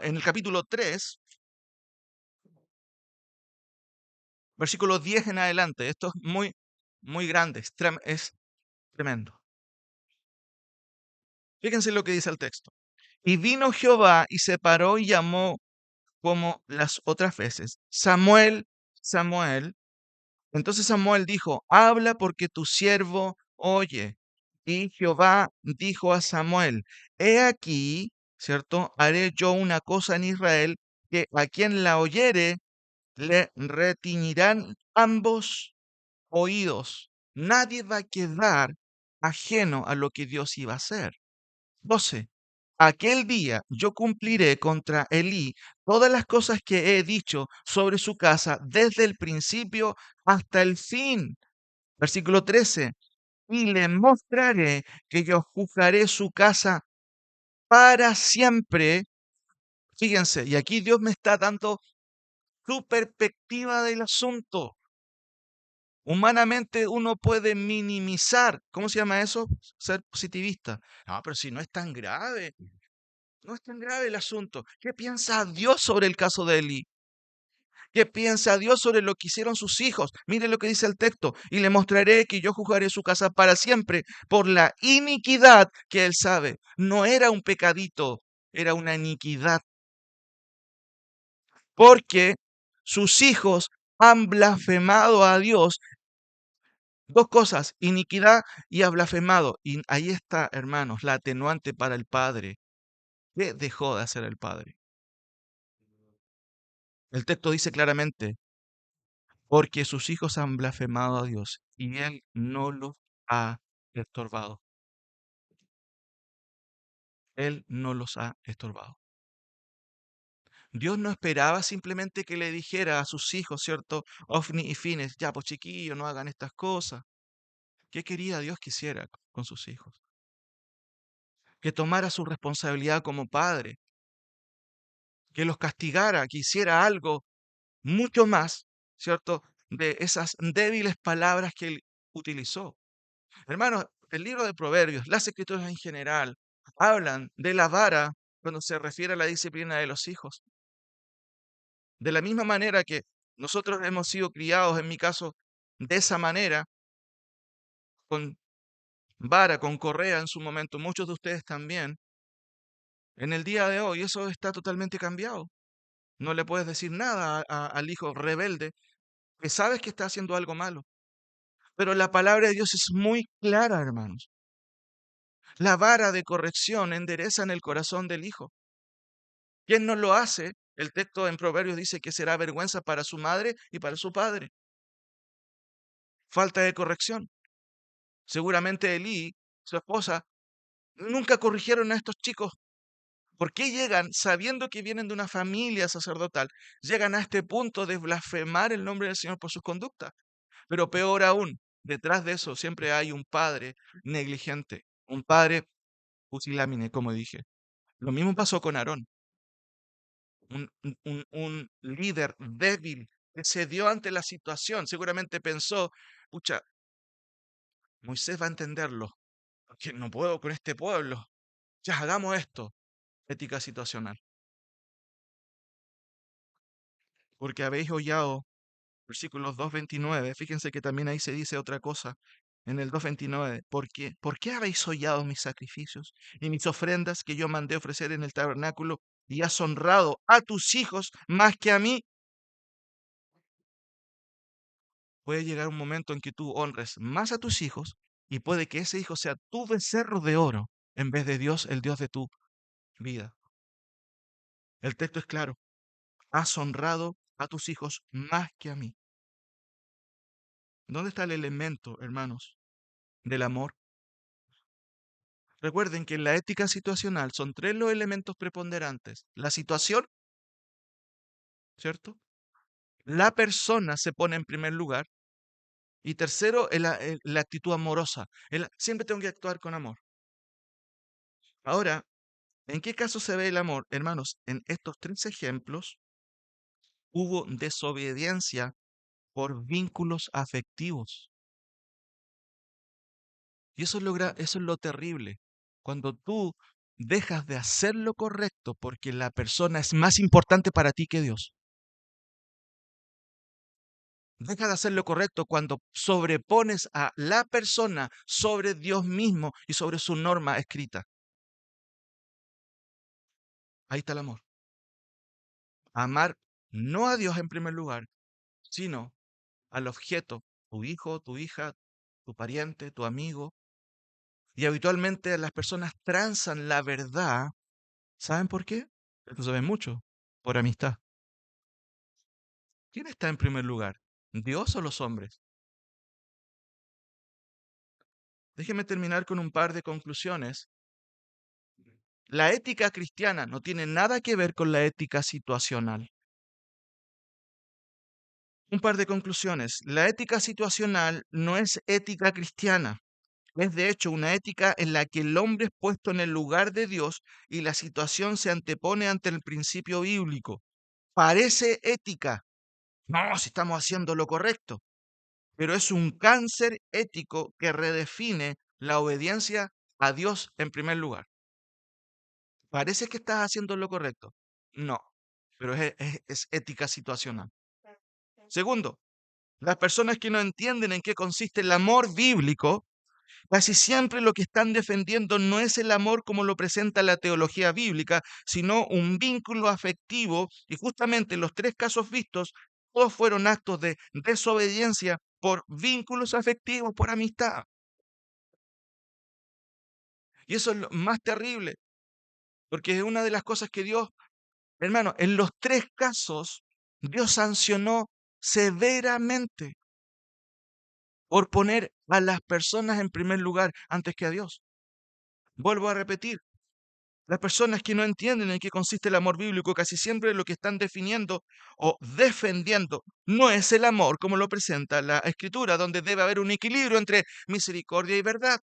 en el capítulo 3, versículo 10 en adelante. Esto es muy, muy grande, es tremendo. Fíjense lo que dice el texto. Y vino Jehová y se paró y llamó como las otras veces, Samuel, Samuel. Entonces Samuel dijo, habla porque tu siervo oye. Y Jehová dijo a Samuel, he aquí, ¿cierto? Haré yo una cosa en Israel que a quien la oyere le retiñirán ambos oídos. Nadie va a quedar ajeno a lo que Dios iba a hacer. 12. Aquel día yo cumpliré contra Elí todas las cosas que he dicho sobre su casa desde el principio hasta el fin. Versículo 13. Y le mostraré que yo juzgaré su casa para siempre. Fíjense, y aquí Dios me está dando su perspectiva del asunto. Humanamente uno puede minimizar, ¿cómo se llama eso? Ser positivista. No, pero si no es tan grave, no es tan grave el asunto. ¿Qué piensa Dios sobre el caso de Eli? ¿Qué piensa Dios sobre lo que hicieron sus hijos? Mire lo que dice el texto. Y le mostraré que yo juzgaré su casa para siempre por la iniquidad que él sabe. No era un pecadito, era una iniquidad. Porque sus hijos han blasfemado a Dios. Dos cosas, iniquidad y ha blasfemado. Y ahí está, hermanos, la atenuante para el padre. ¿Qué dejó de hacer el padre? El texto dice claramente, porque sus hijos han blasfemado a Dios y Él no los ha estorbado. Él no los ha estorbado. Dios no esperaba simplemente que le dijera a sus hijos, ¿cierto? Ofni y Fines, ya pues chiquillos, no hagan estas cosas. ¿Qué quería Dios que hiciera con sus hijos? Que tomara su responsabilidad como padre, que los castigara, que hiciera algo mucho más, ¿cierto? De esas débiles palabras que él utilizó. Hermanos, el libro de Proverbios, las escrituras en general, hablan de la vara cuando se refiere a la disciplina de los hijos. De la misma manera que nosotros hemos sido criados, en mi caso, de esa manera, con vara, con correa en su momento, muchos de ustedes también, en el día de hoy eso está totalmente cambiado. No le puedes decir nada al hijo rebelde que sabes que está haciendo algo malo. Pero la palabra de Dios es muy clara, hermanos. La vara de corrección endereza en el corazón del hijo. ¿Quién no lo hace? El texto en Proverbios dice que será vergüenza para su madre y para su padre. Falta de corrección. Seguramente Elí, su esposa, nunca corrigieron a estos chicos. ¿Por qué llegan, sabiendo que vienen de una familia sacerdotal, llegan a este punto de blasfemar el nombre del Señor por sus conductas? Pero peor aún, detrás de eso siempre hay un padre negligente, un padre pusilánime, como dije. Lo mismo pasó con Aarón, un líder débil que se dio ante la situación. Seguramente pensó, pucha, Moisés va a entenderlo, que no puedo con este pueblo. Ya hagamos esto. Ética situacional. Porque habéis hollado, versículos 2:29, fíjense que también ahí se dice otra cosa. En el 2:29, ¿por qué habéis hollado mis sacrificios y mis ofrendas que yo mandé ofrecer en el tabernáculo y has honrado a tus hijos más que a mí? Puede llegar un momento en que tú honres más a tus hijos y puede que ese hijo sea tu becerro de oro en vez de Dios, el Dios de tu vida. El texto es claro. Has honrado a tus hijos más que a mí. ¿Dónde está el elemento, hermanos, del amor? Recuerden que en la ética situacional son tres los elementos preponderantes. La situación, ¿cierto? La persona se pone en primer lugar. Y tercero, la actitud amorosa. Siempre tengo que actuar con amor. Ahora, ¿en qué caso se ve el amor? Hermanos, en estos tres ejemplos hubo desobediencia por vínculos afectivos. Y eso es lo terrible. Cuando tú dejas de hacer lo correcto porque la persona es más importante para ti que Dios. Deja de hacer lo correcto cuando sobrepones a la persona sobre Dios mismo y sobre su norma escrita. Ahí está el amor. Amar no a Dios en primer lugar, sino al objeto, tu hijo, tu hija, tu pariente, tu amigo. Y habitualmente las personas transan la verdad. ¿Saben por qué? Esto se ve mucho. Por amistad. ¿Quién está en primer lugar? ¿Dios o los hombres? Déjeme terminar con un par de conclusiones. La ética cristiana no tiene nada que ver con la ética situacional. Un par de conclusiones. La ética situacional no es ética cristiana. Es de hecho una ética en la que el hombre es puesto en el lugar de Dios y la situación se antepone ante el principio bíblico. Parece ética. No, si estamos haciendo lo correcto. Pero es un cáncer ético que redefine la obediencia a Dios en primer lugar. Parece que estás haciendo lo correcto. No, pero es ética situacional. Segundo, las personas que no entienden en qué consiste el amor bíblico, casi siempre lo que están defendiendo no es el amor como lo presenta la teología bíblica, sino un vínculo afectivo. Y justamente en los tres casos vistos, todos fueron actos de desobediencia por vínculos afectivos, por amistad. Y eso es lo más terrible, porque es una de las cosas que Dios, hermano, en los tres casos, Dios sancionó severamente por poner a las personas en primer lugar antes que a Dios. Vuelvo a repetir, las personas que no entienden en qué consiste el amor bíblico casi siempre lo que están definiendo o defendiendo no es el amor como lo presenta la Escritura, donde debe haber un equilibrio entre misericordia y verdad,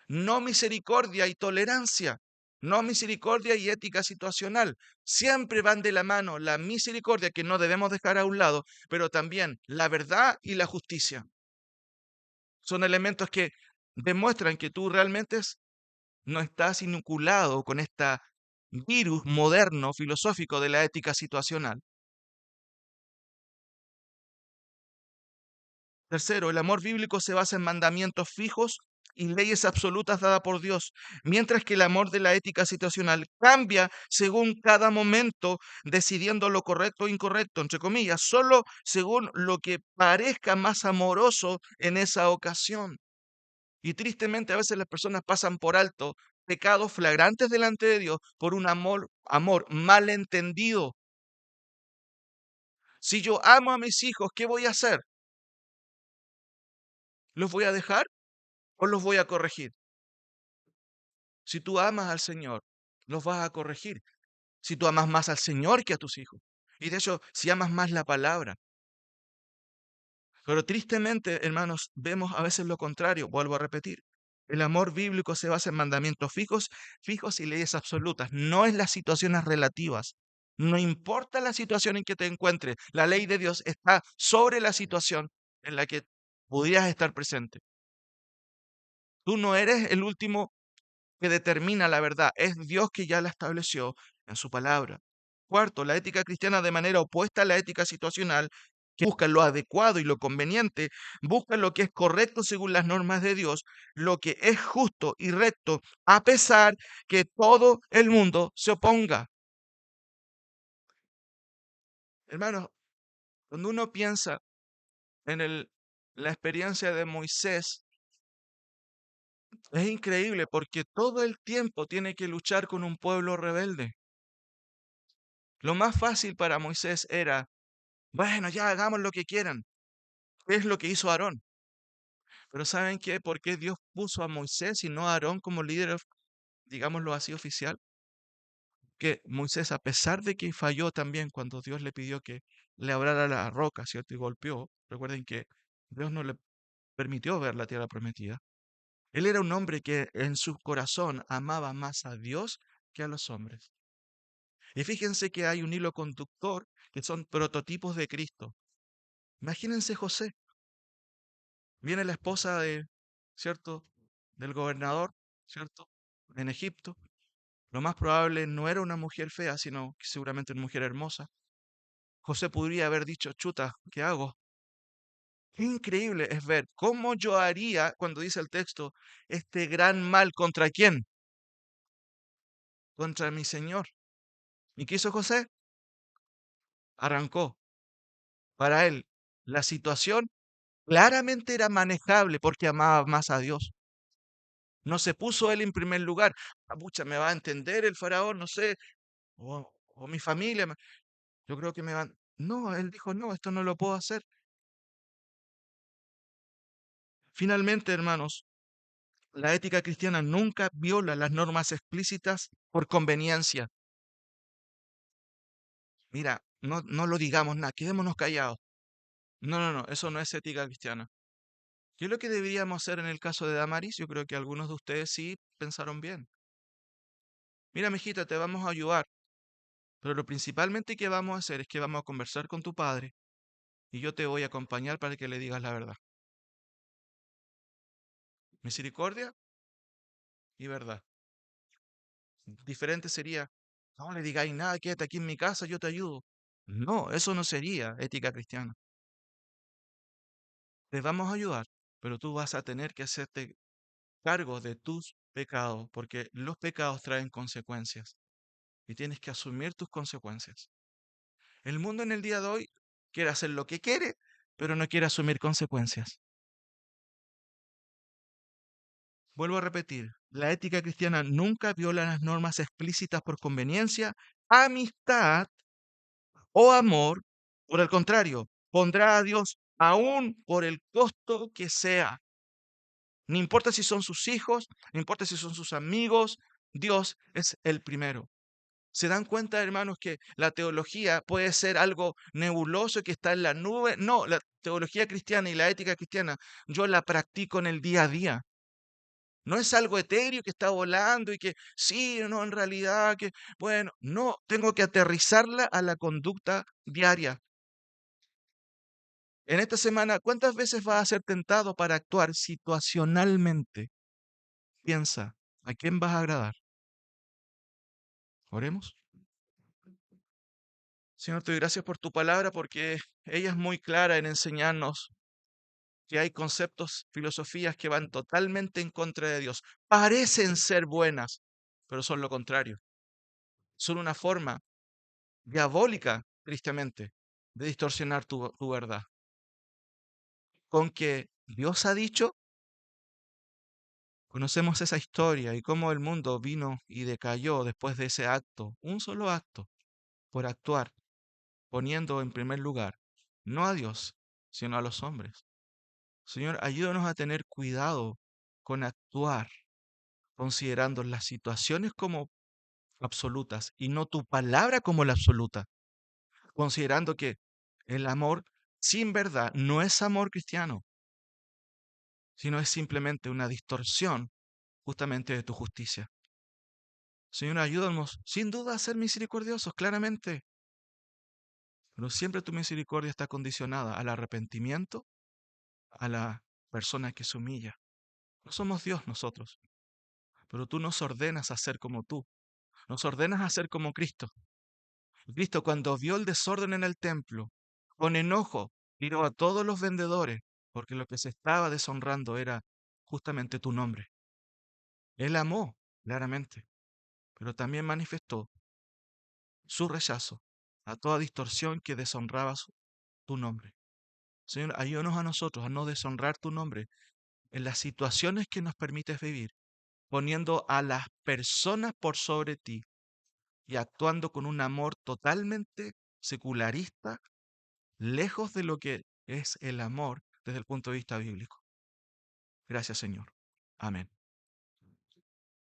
no misericordia y tolerancia, no misericordia y ética situacional. Siempre van de la mano la misericordia que no debemos dejar a un lado, pero también la verdad y la justicia. Son elementos que demuestran que tú realmente no estás inoculado con este virus moderno filosófico de la ética situacional. Tercero, el amor bíblico se basa en mandamientos fijos y leyes absolutas dadas por Dios, mientras que el amor de la ética situacional cambia según cada momento, decidiendo lo correcto o incorrecto, entre comillas, solo según lo que parezca más amoroso en esa ocasión. Y tristemente a veces las personas pasan por alto pecados flagrantes delante de Dios por un amor malentendido. Si yo amo a mis hijos, ¿qué voy a hacer? ¿Los voy a dejar o los voy a corregir? Si tú amas al Señor, los vas a corregir. Si tú amas más al Señor que a tus hijos. Y de hecho, si amas más la palabra. Pero tristemente, hermanos, vemos a veces lo contrario. Vuelvo a repetir. El amor bíblico se basa en mandamientos fijos y leyes absolutas. No en las situaciones relativas. No importa la situación en que te encuentres. La ley de Dios está sobre la situación en la que pudieras estar presente. Tú no eres el último que determina la verdad. Es Dios que ya la estableció en su palabra. Cuarto, la ética cristiana de manera opuesta a la ética situacional, que busca lo adecuado y lo conveniente, busca lo que es correcto según las normas de Dios, lo que es justo y recto, a pesar que todo el mundo se oponga. Hermanos, cuando uno piensa en la experiencia de Moisés, es increíble porque todo el tiempo tiene que luchar con un pueblo rebelde. Lo más fácil para Moisés era, bueno, ya hagamos lo que quieran. Es lo que hizo Aarón. Pero ¿saben qué? ¿Por qué Dios puso a Moisés y no a Aarón como líder, digámoslo así, oficial? Que Moisés, a pesar de que falló también cuando Dios le pidió que le abrara la roca, ¿cierto? Y golpeó. Recuerden que Dios no le permitió ver la tierra prometida. Él era un hombre que en su corazón amaba más a Dios que a los hombres. Y fíjense que hay un hilo conductor que son prototipos de Cristo. Imagínense José. Viene la esposa de, ¿cierto? Del gobernador, ¿cierto? En Egipto. Lo más probable no era una mujer fea, sino que seguramente una mujer hermosa. José podría haber dicho, chuta, ¿qué hago? Qué increíble es ver cómo yo haría, cuando dice el texto, este gran mal contra quién, contra mi Señor. ¿Y qué hizo José? Arrancó. Para él, la situación claramente era manejable porque amaba más a Dios. No se puso él en primer lugar. Ah, pucha, me va a entender el faraón, no sé, o mi familia. Yo creo que me van. No, él dijo, no, esto no lo puedo hacer. Finalmente, hermanos, la ética cristiana nunca viola las normas explícitas por conveniencia. Mira, no lo digamos nada, quedémonos callados. No, no, no, eso no es ética cristiana. ¿Qué es lo que deberíamos hacer en el caso de Damaris? Yo creo que algunos de ustedes sí pensaron bien. Mira, mijita, te vamos a ayudar, pero lo principalmente que vamos a hacer es que vamos a conversar con tu padre y yo te voy a acompañar para que le digas la verdad. Misericordia y verdad. Diferente sería, no le digáis nada, quédate aquí en mi casa, yo te ayudo. No, eso no sería ética cristiana. Te vamos a ayudar, pero tú vas a tener que hacerte cargo de tus pecados, porque los pecados traen consecuencias y tienes que asumir tus consecuencias. El mundo en el día de hoy quiere hacer lo que quiere, pero no quiere asumir consecuencias. Vuelvo a repetir, la ética cristiana nunca viola las normas explícitas por conveniencia, amistad o amor. Por el contrario, pondrá a Dios aún por el costo que sea. No importa si son sus hijos, no importa si son sus amigos, Dios es el primero. ¿Se dan cuenta, hermanos, que la teología puede ser algo nebuloso que está en la nube? No, la teología cristiana y la ética cristiana, yo la practico en el día a día. No es algo etéreo que está volando y que sí, no, en realidad, que bueno, no, tengo que aterrizarla a la conducta diaria. En esta semana, ¿cuántas veces vas a ser tentado para actuar situacionalmente? Piensa, ¿a quién vas a agradar? Oremos. Señor, te doy gracias por tu palabra porque ella es muy clara en enseñarnos que hay conceptos, filosofías que van totalmente en contra de Dios. Parecen ser buenas, pero son lo contrario. Son una forma diabólica, tristemente, de distorsionar tu verdad. Con que Dios ha dicho, conocemos esa historia y cómo el mundo vino y decayó después de ese acto, un solo acto, por actuar, poniendo en primer lugar no a Dios, sino a los hombres. Señor, ayúdanos a tener cuidado con actuar, considerando las situaciones como absolutas y no tu palabra como la absoluta, considerando que el amor sin verdad no es amor cristiano, sino es simplemente una distorsión justamente de tu justicia. Señor, ayúdanos sin duda a ser misericordiosos, claramente, pero siempre tu misericordia está condicionada al arrepentimiento, a la persona que se humilla. No somos Dios nosotros, pero tú nos ordenas a ser como tú, nos ordenas a ser como Cristo. Cristo, cuando vio el desorden en el templo, con enojo, tiró a todos los vendedores, porque lo que se estaba deshonrando era justamente tu nombre. Él amó, claramente, pero también manifestó su rechazo a toda distorsión que deshonraba tu nombre. Señor, ayúdanos a nosotros a no deshonrar tu nombre en las situaciones que nos permites vivir, poniendo a las personas por sobre ti y actuando con un amor totalmente secularista, lejos de lo que es el amor desde el punto de vista bíblico. Gracias, Señor. Amén.